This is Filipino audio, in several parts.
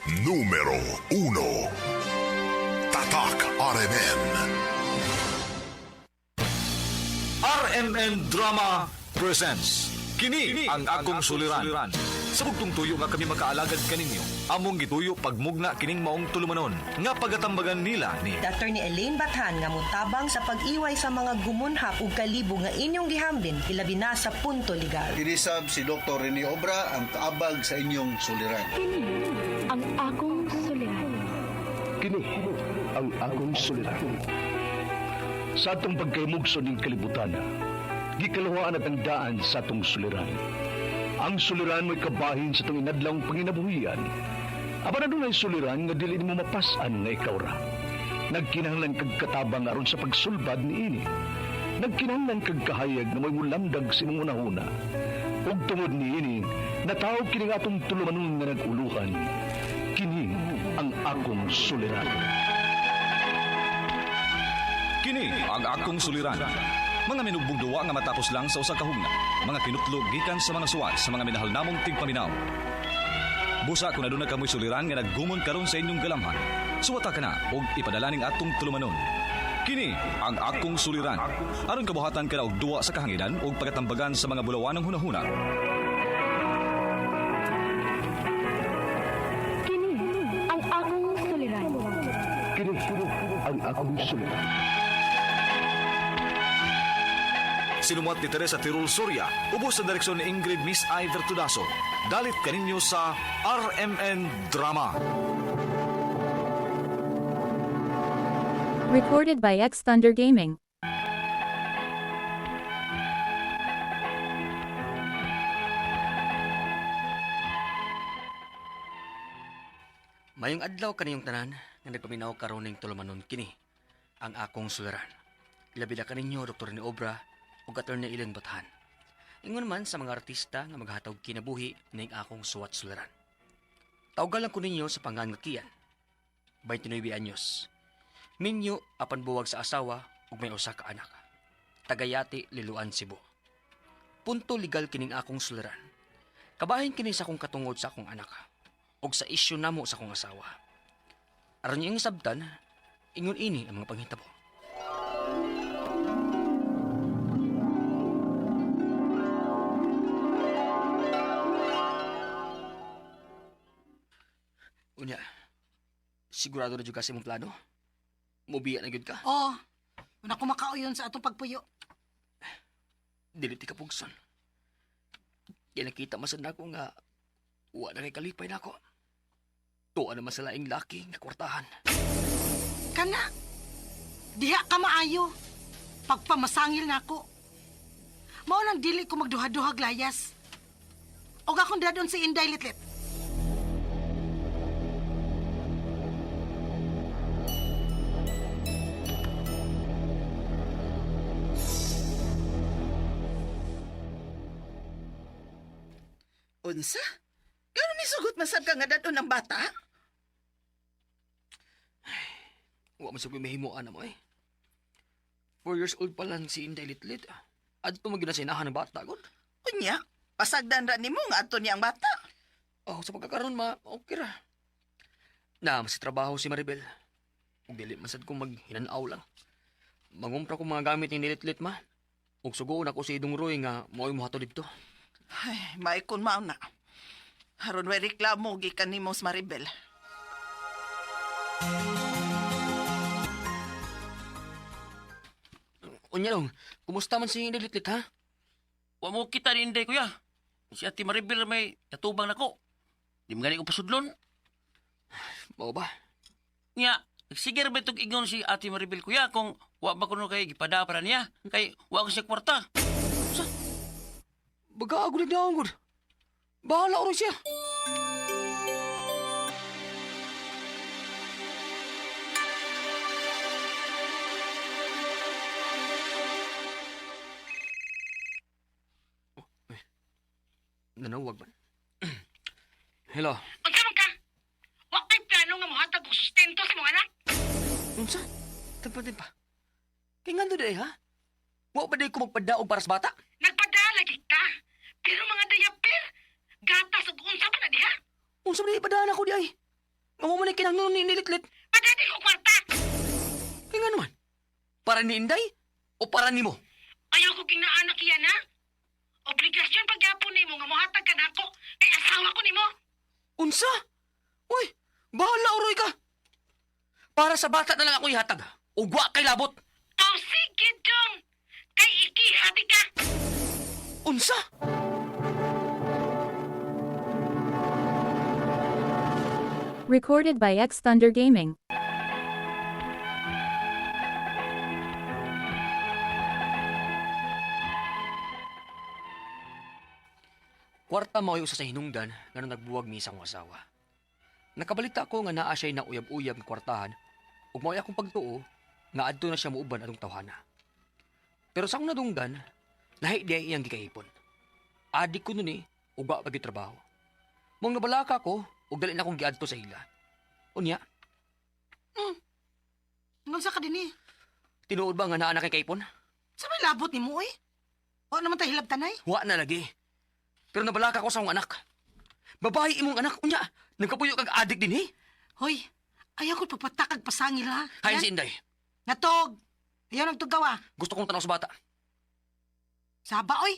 Numero 1. Tatak RMN. RMN Drama presents Kini ang akong suliran. Sa bugtong tuyo nga kami makaalagad kaninyo, among gituyo pagmugna kining maong tulumanon nga pagatambagan nila ni Dr. ni Elaine Bathan nga mutabang sa pag-iway sa mga gumunhap ug kalibo nga inyong gihambin ilabi na sa punto legal. Kinisab si Dr. Rene Obra ang kaabag sa inyong suliran. Kini ang akong suliran. Kini ang akong suliran. Sa atong pagkaymugso ng kalibutan, gikaluhaan at ang daan sa atong suliran. Ang suliran mo'y kabahin sa itong inadlang panginabuhian. Aba na doon ay suliran nga dili mo mapasan nga ikaw ra. Nagkinahanglan kag katabang aron sa pagsulbad ni ini. Nagkinahanglan kag kahayag na mo'y mulamdag sa imong unahuna. Ug tungod ni ini, natawag kini nga atong tulumanon nga nag-uluhan. Kini ang akong suliran. Kini ang akong suliran. Mga minugbong duwa nga matapos lang sa usa ka hugna. Mga kinutlog gikan sa mga suwat sa mga minahal namong tigpaminaw. Busa kung aduna kamoy suliran nga naggumon karon sa inyong galamhan. Suwata ka na og ipadala ning atong tulumanon. Kini ang akong suliran. Aron kabuhatan ka na og duwa sa kahanginan og pagatambagan sa mga bulawanong hunahuna. Kini ang akong suliran. Kini ang akong suliran. Sinumat ni Teresa Tirul Soria, ubos sa direksyon ni Ingrid Miss I. Vertudaso. Dalit kaninyo sa RMN Drama. Recorded by X Thunder Gaming. Mayong adlaw kaniyong tanan nga nagpaminaw karon ning tulumanon kini ang akong suliran. Ilabi na kaninyo Dr. ni Obra ug Attorney Elaine Bathan. Ingon man sa mga artista nga maghatag kinabuhi ning akong suwat suliran. Tawgalan ko ninyo sa pangan nga Kian. 29 anyos. Minyo apan buwag sa asawa ug may usa ka anak. Tagayati, Liloan, Cebu. Punto legal kining akong suliran. Kabahin kini sa akong katungod sa akong anak ug sa isyu namo sa akong asawa. Aron niyong sabtan, ingon ini ang mga panghitabo. Unya, sigurado na dyan kasi mong plano? Mubiya na gud ka? Oo. Una ko makauyon sa atong pagpuyo. Dili ti kapugson. Kaya nakita masad na ako nga uwa na kay kalipay na ako. Tuwa na masalaing laki nga kwartahan. Kana, diha ka maayo. Pagpamasangil na ako. Mao nang dili ko magduha-duhag layas. Og akong dadon si Inday Litlit. Unsa? Gano'n may sugot masab ka nga dadon ng bata? Uwa man sa kumihimuan na mo eh. 4 years old pa lang si Inday Litlit. At ito maginasinahan ng bata, God. Unya, pasagdan ra nimo nga ato niya ang bata. Oh, sa pagkakaroon okay ra. Na, mas trabaho si Maribel. Ug dili masad kong maghinanaw lang. Mangumpra ko mga gamit ni Litlit ma. Ug sugoon ako si Idong Roy nga mo'y mohato dito. Ay, maikon mao na. Haron way reklamo gikan nimo sa Maribel. Unya dong, kumusta man si Inday Litlit ha? Wa mo kita ni Inday, kuya. Si Ate Maribel may natubang nako. Di magaling ko pasudlon. Mao ba? Nya, sige ra ba itong ingon si Ate Maribel, kuya, kung wa ba kuno kay gipada para niya. Kay wa ko siya kwarta. Baga na daw, God. Bahala ko rin siya. Nanawag man. Hello. Unsa man ka? Wa kay plano nga mohatag og sustento sa mga anak. Unsa? Tagpatin pa. Kaya nga doon ha? Wa ba di ko magpadaog para sa bata? Nagpadala kita. Pero mga diaper, gatas ug unsa pa na diha? Unsa man ipadaan ako di ay? Nga mo man ay kinahanglan ni Litlit. Padati ko kwarta! Kaya nga naman. Para ni Inday o para ni mo? Ayaw ko ginaanak yan, ha? Obligasyon pagyapon nimo nga mohatag ka nako kay asawa ko nimo. Unsa? Uy, bahala uroy ka. Para sa bata na lang ako ihatag. Ugwa kay labot. Oh, sige dong. Kay ikihati ka. Unsa? Recorded by X Thunder Gaming. Kwarta mo usa sa hinungdan nga nung nagbuwag mi isang asawa. Nakabalita ko nga naa siya'y nauyab-uyab ng kwartahan ug mao akong pagtuo nga adto na siya muuban atong tawhana. Pero sa akong nadunggan, lahi di ay iyang gikaipon. Adik ko nun ug wa pag trabaho. Mong nabalaka ko ug dali na akong giadto sa ila. Unya, Ngunsa ka din tinuod ba nga naa na kay kaipon? Sa may labot nimo O naman tayo hilab tanay? Wa na lagi. Pero nabalaka ko sa akong anak. Babae imong anak, unya, nagkapuyo kag adik din Hoy, ayaw ko pagpatakag pasangil ha. Hayon Yan. si Inday, Natog. Ayaw nagtugaw gusto kong tanaw sa bata. Saba, oy.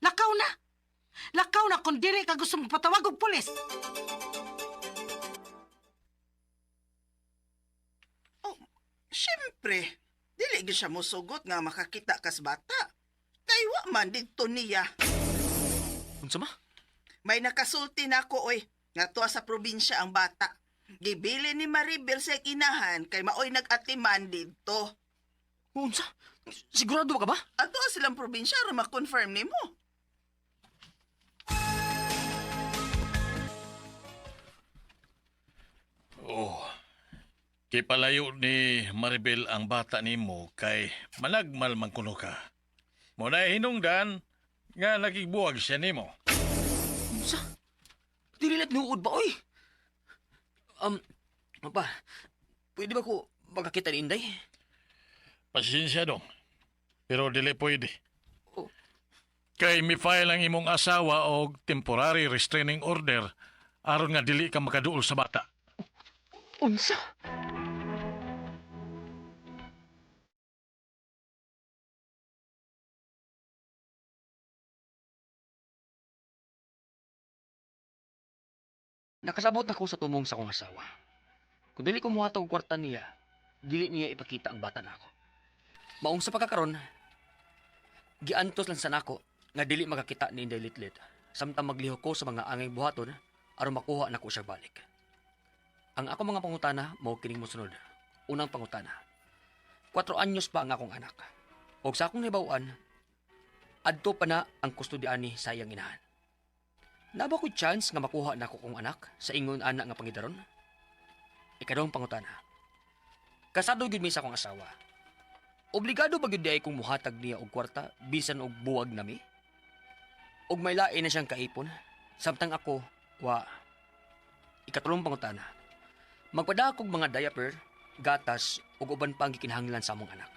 Lakaw na. Lakaw na kung dili ka gusto mong patawag og pulis. Siyempre, dili gyud siya mosugot nga makakita kas bata. Kay wa man didto niya. Unsa ma? May nakasulti na ko oy, nga tuwa sa probinsya ang bata. Gibili ni Maribel sa inahan kay maoy nag-atiman didto. Unsa? Sigurado ka ba? Ato silang probinsya ra ma-confirm nimo. Oh, kay palayo ni Maribel ang bata nimo kay managmal man kuno ka. Muna hinungdan nga nagigbuwag siya nimo. Unsa? Dili na tinuod ba, oy? Pa, pwede ba ko magkakita ni Inday? Pasensya dong. Pero dili pwede. Oh. Kay mi-file ang imong asawa og temporary restraining order aron nga dili ka makaduol sa bata. Unsa? Nakasabot ako sa tumong sa kong asawa. Kung dili ko muhatag og kwarta niya, dili niya ipakita ang bata nako. Maong sa pagkakaron, giantos lang sa nako nga dili makakita ni Inday Litlit samtang magliho ko sa mga angay buhaton aron makuha nako siya balik. Ang ako mga pangutana mao kining mosunod. Unang pangutana. 4 anyos pa ang akong anak. Og sa akong nahibaw-an, adto pa na ang kustodian ni sa iyang inahan. Naba ko chance nga makuha na ko kong anak sa ingon anak nga pangidaron? Ikadong pangutana. Kasado gyud mi sa akong asawa. Obligado ba gyud di ay kong muhatag niya og kwarta bisan og buwag nami? Og may lain na siyang kaipon samtang ako wa. Ikatulong pangutana. Magpada kog mga diaper, gatas ug uban pang gikinahanglan sa among anak.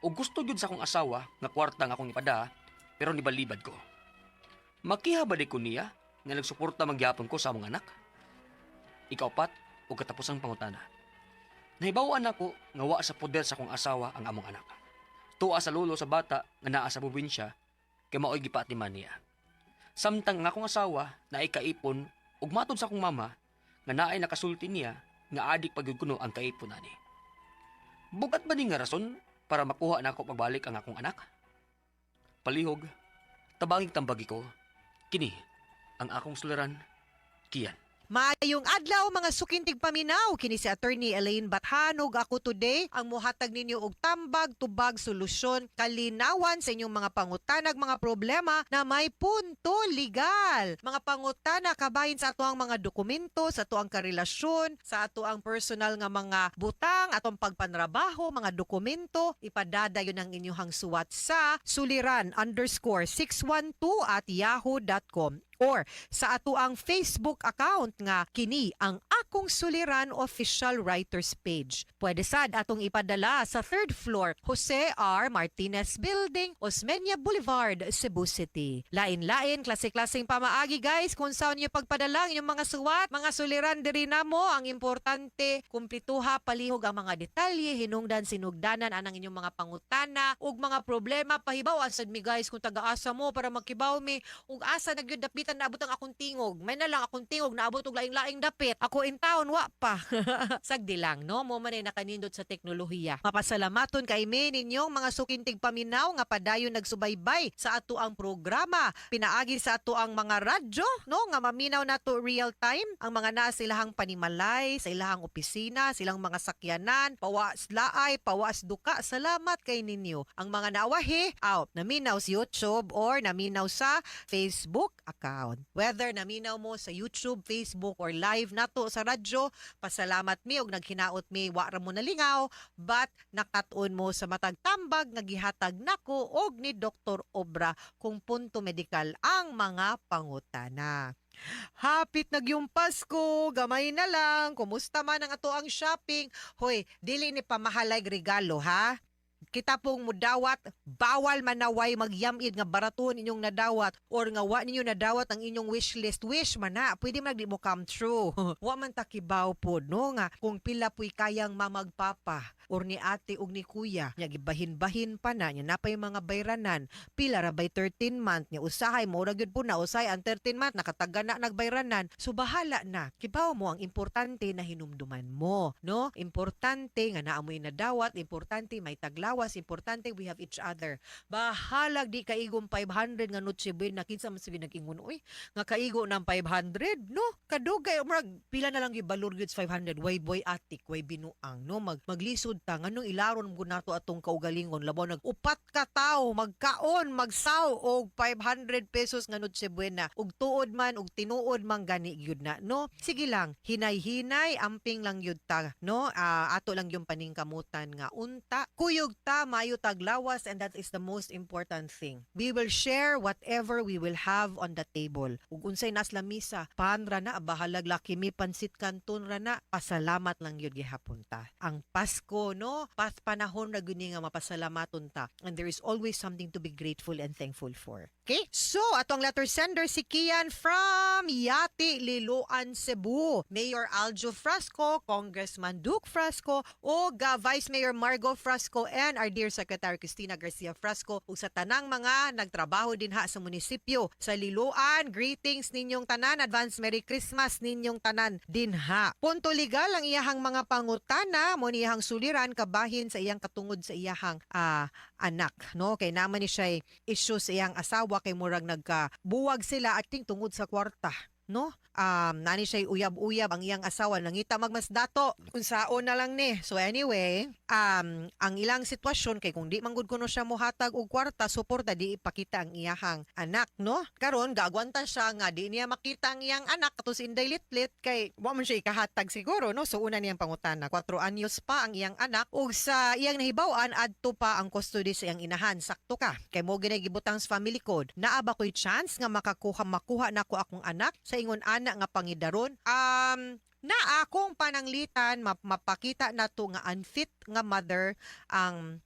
Ug gusto gyud sa akong asawa nga kwarta nga akong ipada pero nibalibad ko. Makiha ba di ko niya nga nagsuporta magyapon ko sa among anak? Ikaapat o katapusang pangutana. Nahibawan ako nga wa sa poder sa akong asawa ang among anak. Tuwa sa lolo sa bata nga naa sa probinsya kay maoy gipatiman niya. Samtang nga akong asawa na ay kaipon ug matod sa akong mama nga naay nakasulti niya nga adik pagyud kuno ang kaipon ani. Bugat ba ni nga rason para makuha na ako pagbalik ang akong anak? Palihog, tabangig tambagi ko. Kini, ang akong suliran, Kian. Maayong adlaw mga sukintig paminaw, kini si Attorney Elaine Bathanog ako today ang muhatag ninyo og tambag tubag solusyon kalinawan sa inyong mga pangutanag mga problema na may punto legal. Mga pangutana kabahin sa ato ang mga dokumento, sa ato ang karelasyon, sa ato ang personal nga mga butang, atong pagpanrabaho, mga dokumento, ipadadayon ang inyong suwat sa suliran_612@yahoo.com or sa ato ang Facebook account nga kini ang Akong Suliran official writers page. Pwede sad atong ipadala sa 3rd floor, Jose R. Martinez Building, Osmeña Boulevard, Cebu City. Lain-lain, klase-klaseng pamaagi guys kung saan nyo pagpadala ang inyong mga suwat, mga suliran diri namo. Ang importante, kumplituha palihog ang mga detalye, hinungdan sinugdanan anang inyong mga pangutana ug mga problema pahibaw asad mi guys kung taga-asa mo para magkibaw mi ug asa nagyud dapitan naabot ang akong tingog. May na lang akong tingog naabot og laing-laing dapit. Ako in town wa pa. Sagdi lang no, mo man ay nakanindot sa teknolohiya. Mapasalamaton kay mi ninyong mga sukintig paminaw nga padayon nagsubaybay sa ato ang programa. Pinaagi sa ato ang mga radyo no nga maminaw nato real time ang mga naa sa ilahang panimalay, sa ilahang opisina, silang mga sakyanan, pawas laay, pawas duka. Salamat kay ninyo. Ang mga naawahi, naminaw sa YouTube or naminaw sa Facebook account. Whether naminaw mo sa YouTube, Facebook, or live nato sa radyo, pasalamat mi og naghinaot mi wa ra mo nalingaw, but nakatuon mo sa matag tambag nga gihatag nako og ni Dr. Obra kung punto medikal ang mga pangutana. Hapit na gyung Pasko, gamay na lang. Kumusta man ang ato ang shopping? Hoy, dili ni pamahalag regalo ha? Kita pong mudawat, bawal manaway magyamid nga baraton inyong nadawat or nga wa ninyo nadawat ang inyong wish list. Wish man na, pwede man di mo come true. Wa man takibaw po, no nga, kung pila po'y kayang mamagpapa or ni ate o ni kuya, nya gibahin-bahin pa na, nya napay mga bayranan, pila ra bay 13 month, nya usahay mo ra gyud po na, usay ang 13 month, nakataga na nagbayranan. So bahala na, kibaw mo ang importante na hinumduman mo, no? Importante nga naamoy nadawat, importante may taglawas, importante we have each other. Bahalag di kaigong 500 nga Noche Buena, kinsa man sabi nag-ingon, uy, nga kaigo ng 500, no? Kadugay, umrag, pila na lang yung balor goods 500, way boy atik, way binuang, no? Maglisod ta, nganong ilaron mo nato atong kaugalingon, labaw nag-upat ka tao, magkaon, magsaw, og 500 pesos nga Noche Buena, og tuod man, og tinuod man gani yun na, no? Sige lang, hinay-hinay, amping lang yun ta, no? Ato lang yung paningkamutan nga unta, kuyog ta, mayo taglawas, and that is the most important thing. We will share whatever we will have on the table. Ug unsay nas lamisa, panra na, bahalag laki mi pansit kanton ra na, pasalamat lang yun gihapon ta. Ang Pasko, no? Panahon na guni nga mapasalamaton ta. And there is always something to be grateful and thankful for. Okay? So, atong letter sender si Kian from Yati, Liloan, Cebu. Mayor Aljo Frasco, Congressman Duke Frasco, o Vice Mayor Margo Frasco, and our dear Secretary Cristina Garcia Frasco, ug sa tanang mga nagtrabaho din ha sa munisipyo sa Liloan. Greetings ninyong tanan, advance Merry Christmas ninyong tanan din ha. Punto legal ang iyahang mga pangutana mo niyang suliran kabahin sa iyang katungod sa iyahang anak, no? Kay naman ni siya issue sa iyang asawa kay murag nagkabuwag sila ating tungod sa kwarta, no? Nani siya uyab-uyab ang iyang asawa, nangita magmasdato unsaon na lang ni. So anyway, ang ilang sitwasyon kay kung di manggod kuno siya mohatag og kwarta, suporta di ipakita ang iyahang anak, no? Karon gagwantan siya nga di niya makita ang iyang anak kato si Inday Litlit kay wa man siya ikahatag siguro, no? So una niyang pangutana, 4 anyos pa ang iyang anak ug sa iyang nahibaw-an adto pa ang custody sa iyang inahan. Sakto ka kay mo ginay gibutang sa family code. Naa ba koy chance nga makuha nako akong anak sa ingon ana nga pangidaron? Na akong pananglitan mapakita nato nga unfit nga mother ang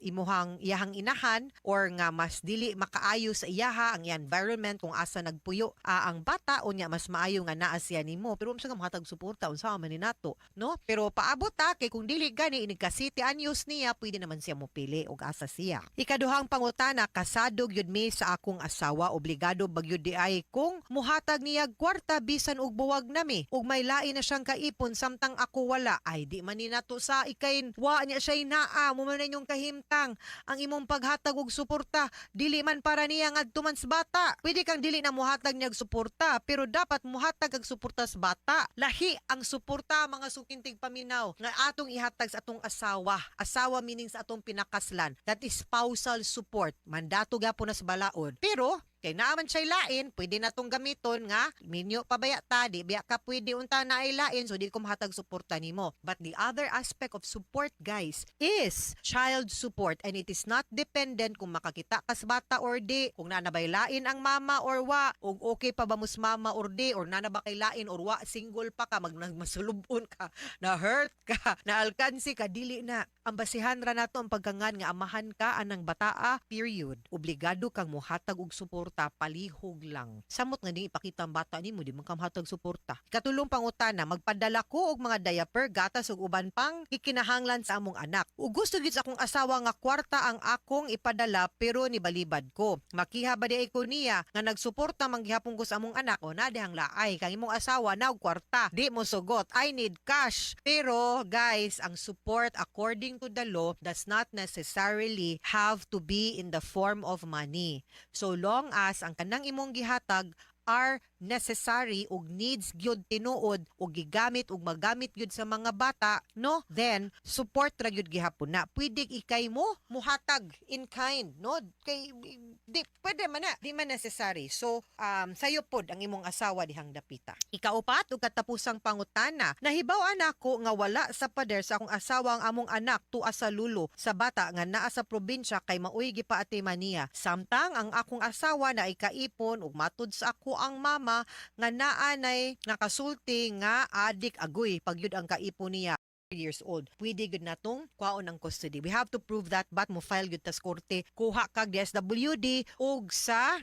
imuhang iyahang inahan or nga mas dili makaayo sa iyaha ang environment kung asa nagpuyo ang bata unya mas maayo nga naa siya nimo pero unsa nga mahatag suporta unsa man ni nato, no? Pero paabot ta kay kung dili gani ini ka city anyos niya pwede naman siya mopili og asa siya. Ikaduhang pangutana, kasado gyud mi sa akong asawa, obligado bagyud di ay kung muhatag niya kwarta bisan og buwag nami ug may lain na siyang kaipon samtang ako wala, ay di man ni nato sa ikain wa niya siya naa mo man inyong kahimtang ang imong paghatag og suporta dili man para niya ngadto man sa bata. Pwede kang dili na muhatag niya og suporta pero dapat muhatag og suporta sa bata. Lahi ang suporta mga sukintig paminaw nga atong ihatag sa atong asawa. Asawa meaning sa atong pinakaslan. That is spousal support. Mandato gyapon na sa balaod. Pero kay naaman siya lain, pwede na tong gamiton nga minyo pabaya ta, di biya ka pwede unta na ay lain, so di ko mahatag suporta nimo. But the other aspect of support, guys, is child support, and it is not dependent kung makakita ka sa bata or di, kung nanabay lain ang mama or wa, o okay pa ba mus mama or di, or nanaba kay lain or wa, single pa ka, masulubon ka, na hurt ka, na alkansi ka, dili na. Ang basihan ra nato ang pagkangan nga amahan ka anang bataa, period. Obligado kang muhatag og suporta, palihog lang. Samot nga di ipakita ang bata nimo, di man ka muhatag suporta. Katulong pangutana, magpadala ko og mga diaper, gatas ug uban pang ikinahanglan sa among anak. Ug gusto gyud sa akong asawa nga kwarta ang akong ipadala pero nibalibad ko. Makiha ba di ko niya nga nagsuporta manggihapon ko sa among anak, o na dihang laay kang imong asawa na og kwarta. Di mo sugot, I need cash. Pero guys, ang support according to the law does not necessarily have to be in the form of money. So long as ang kanang imong gihatag are necessary ug needs gyud tinuod ug gigamit ug magamit gyud sa mga bata, no, then support ra gyud gihapon na. Pwede ikay mo muhatag in kind, no, kay di pwede man na, di man necessary. So sayo pod ang imong asawa dihang dapita. Ikaupat ug katapusang pangutana, nahibaw-an ako nga wala sa pader sa akong asawa ang among anak tuwa sa lulo sa bata nga naa sa probinsya kay maoy gipaatiman niya. Samtang ang akong asawa na ikaipon ug matud sa ako ang mama nga naanay nakasulti nga adik agoy pagyud ang kaipon niya years old. Pwede gud natong kwaon ang custody. We have to prove that, but mo file gud tas korte, kuha kag DSWD ug sa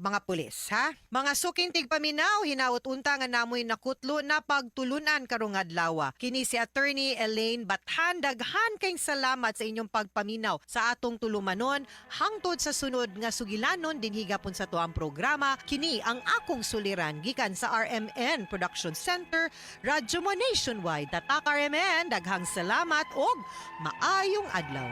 mga pulis, ha? Mga sukintig paminaw, hinawot unta nga namoy nakutlo na pagtulunan karong adlaw. Kini si Attorney Elaine Bathan, daghan kayong salamat sa inyong pagpaminaw sa atong tulumanon hangtod sa sunod nga sugilanon din higapon sa tuang programa. Kini ang akong suliran gikan sa RMN Production Center, Radyo mo Nationwide. Tatak RMN, daghang salamat og maayong adlaw.